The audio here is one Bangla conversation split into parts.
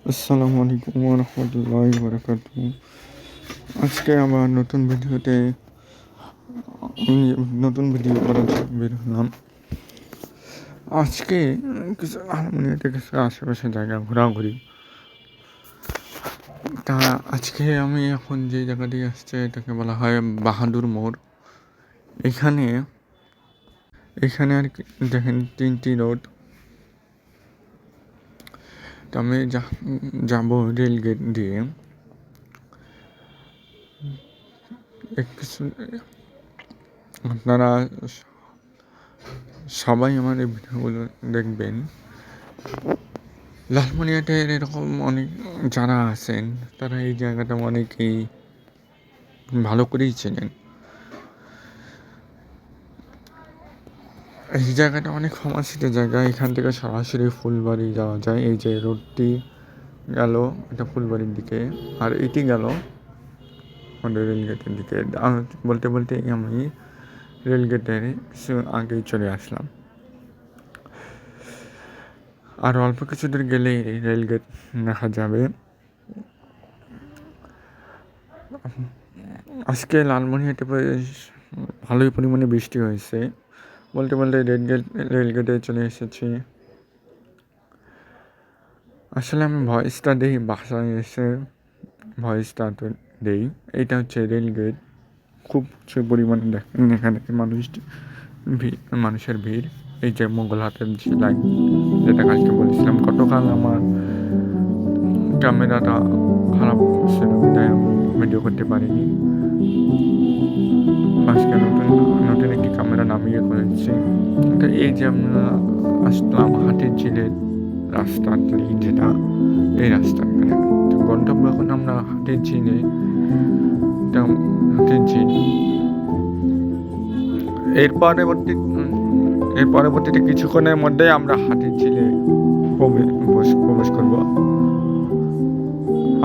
আসসালামু আলাইকুম ওয়া রাহমাতুল্লাহি ওয়া বারাকাতুহু। আজকে আবার নতুন ভিডিও করার জন্য বের হলাম। আজকে কিছু আলমনিয়াতে কিছু আশেপাশে জায়গা ঘোরাঘুরি। তা আজকে আমি এখন যে জায়গাটি আসছে এটাকে বলা হয় বাহাদুর মোড়। এখানে এখানে আর কি দেখেন 3টি রোড। তো আমি যাবো রেল গেট দিয়ে। আপনারা সবাই আমার এই ভিডিওগুলো দেখবেন। লালমনিরহাটের এরকম অনেক যারা আছেন তারা এই জায়গাটা অনেকেই ভালো করেই চেনেন। এই জায়গাটা অনেক ফেমাস একটা জায়গা। এখান থেকে সরাসরি ফুলবাড়ি যাওয়া যায়। এই যে রোডটি গেল এটা ফুলবাড়ির দিকে, আর এটি গেল আমাদের রেলগেটের দিকে। বলতে বলতে আমি রেলগেটের কিছু আগেই চলে আসলাম। আর অল্প কিছু দূর গেলেই রেলগেট দেখা যাবে। আজকে লালমনিরহাটে ভালোই পরিমাণে বৃষ্টি হয়েছে। বলতে বলতে রেলগেটে চলে এসেছি। আসলে আমি ভয়েসটা দিই বাসায় এসে, ভয়েসটা তো দেই। এটা হচ্ছে রেলগেট। খুব প্রচুর পরিমাণে দেখেন এখানে মানুষের ভিড়। এই যে মোগল হাতের লাইন, যেটা কালকে বলেছিলাম। গতকাল আমার ক্যামেরাটা খারাপ ছিল, তাই আমি ভিডিও করতে পারিনি। আজকে নতুন একটি ক্যামেরা নামিয়ে করেছি। তো এই যে আমরা আসলাম হাতির ঝিলের রাস্তা, যেটা এই রাস্তা এখানে। তো গন্তব্য এখন আমরা হাতির ঝিলে। হাতির ঝিল এর পরবর্তীতে কিছুক্ষণের মধ্যেই আমরা হাতির ঝিলে প্রবেশ করব।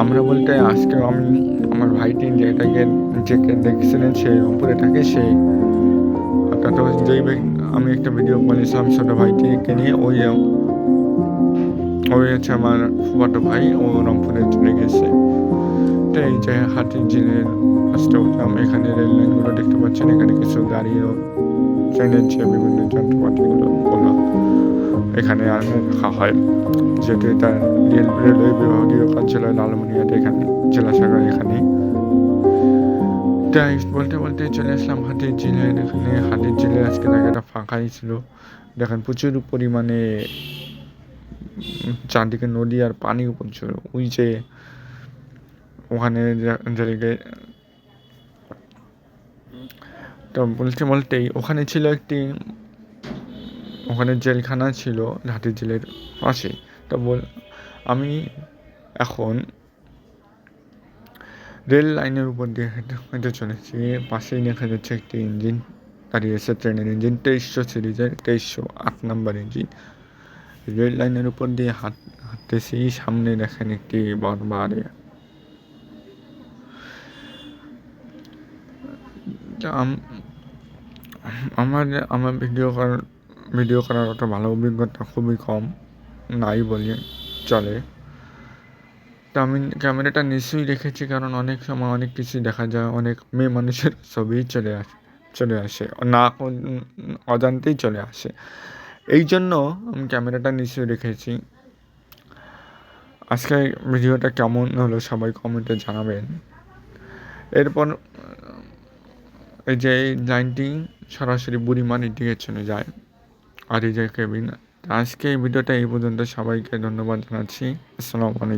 আমরা বলতে আজকে আমি আমার ভাইটি যেকে দেখছিলেন সে রংপুরে থাকে। সেই তো আমি একটা ভিডিও করেছিলাম ছোটো ভাইটিকে নিয়ে। ওই হচ্ছে আমার ফুফাতো ভাই, ও রংপুরে চলে গেছে। তো এই যে হাতির ঝিলের রাস্তা উঠলাম। এখানে রেল লাইনগুলো দেখতে পাচ্ছেন। এখানে কিছু গাড়িও, ট্রেনের যে বিভিন্ন যন্ত্রপাতিগুলো এখানে রাখা হয়, যেহেতু এটা রেলওয়ে বিভাগীয় কার্যালয় লালমনিরহাট, এখানে জেলা শাখা এখানে। তাই বলতে বলতে চলে আসলাম হাতির ঝিলের। এখানে হাতির ঝিলের আজকে জায়গাটা ফাঁকাই ছিল। দেখেন প্রচুর পরিমাণে চারদিকে নদী আর পানিও প্রচুর। ওই যে ওখানে তো বলতেই ওখানে ছিল ওখানে জেলখানা ছিল হাতির ঝিলের পাশে। তো আমি এখন রেল লাইনের উপর দিয়ে হেঁটে চলেছি। পাশেই দেখা যাচ্ছে একটি ইঞ্জিন দাঁড়িয়েছে, ট্রেনের ইঞ্জিন, 2300 সিরিজের 2308 নাম্বার ইঞ্জিন। রেল লাইনের উপর দিয়ে হাঁটতেছি। সামনে দেখেন একটি বড় বাড়ি। আমার ভিডিও করার একটা ভালো অভিজ্ঞতা খুবই কম, নাই বলি চলে। তো আমি ক্যামেরাটা নিশ্চয়ই রেখেছি, কারণ অনেক সময় অনেক কিছুই দেখা যায়। অনেক মেয়ে মানুষের ছবি চলে আসে না, অজান্তেই চলে আসে। এই জন্য আমি ক্যামেরাটা নিশ্চয়ই রেখেছি। আজকে ভিডিওটা কেমন হলো সবাই কমেন্টে জানাবেন। এরপর এই যে এই লাইনটি সরাসরি বুড়িমারির দিকে চলে যায়, আর এই যে কেবিন। আজকে এই ভিডিওটা এই পর্যন্ত। সবাইকে ধন্যবাদ জানাচ্ছি। আসসালামু আলাইকুম।